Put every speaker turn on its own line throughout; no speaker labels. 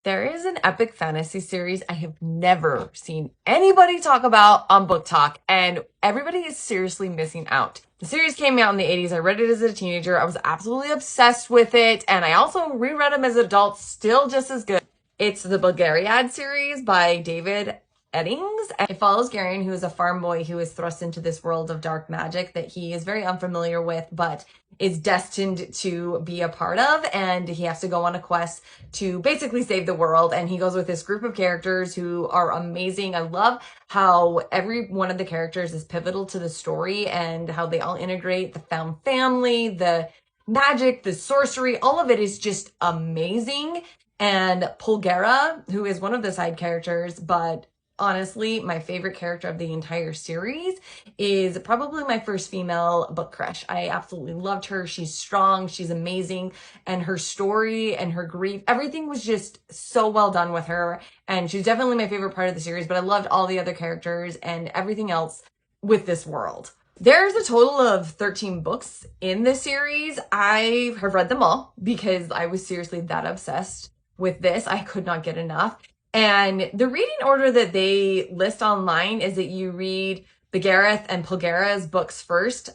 There is an epic fantasy series I have never seen anybody talk about on Book Talk, and everybody is seriously missing out. The series came out in the 80s. I read it as a teenager. I was absolutely obsessed with it, and I also reread them as an adult, still just as good. It's the Belgariad series by David Eddings. And it follows Garen, who is a farm boy who is thrust into this world of dark magic that he is very unfamiliar with, but is destined to be a part of, and he has to go on a quest to basically save the world. And he goes with this group of characters who are amazing. I love how every one of the characters is pivotal to the story and how they all integrate the found family, the magic, the sorcery, all of it is just amazing. And Pulgera, who is one of the side characters, but honestly, my favorite character of the entire series is probably my first female book crush. I absolutely loved her. She's strong. She's amazing. And her story and her grief, everything was just so well done with her. And she's definitely my favorite part of the series, but I loved all the other characters and everything else with this world. There's a total of 13 books in this series. I have read them all because I was seriously that obsessed with this. I could not get enough. And the reading order that they list online is that you read Belgariad and Pulgera's books first.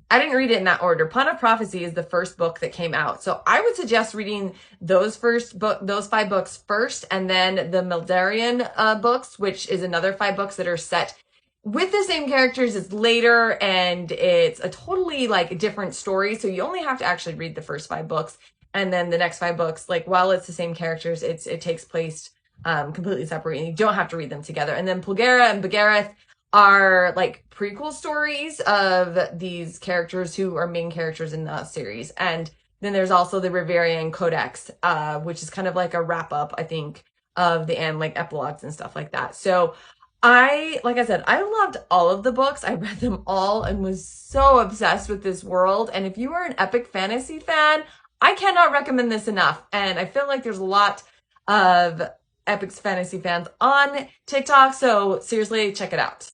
I didn't read it in that order. Pawn of Prophecy is the first book that came out. So I would suggest reading those 5 books first, and then the Mildarian books, which is another 5 books that are set with the same characters as later, and it's a totally different story. So you only have to actually read the first 5 books, and then the next 5 books, while it's the same characters, it takes place completely separate, and you don't have to read them together. And then Pulgera and Belgariad are prequel stories of these characters who are main characters in the series. And then there's also the Riverian Codex, which is kind of like a wrap up, I think, of the end, epilogues and stuff like that. So like I said, I loved all of the books. I read them all and was so obsessed with this world. And if you are an epic fantasy fan, I cannot recommend this enough. And I feel like there's a lot of epic fantasy fans on TikTok. So seriously, check it out.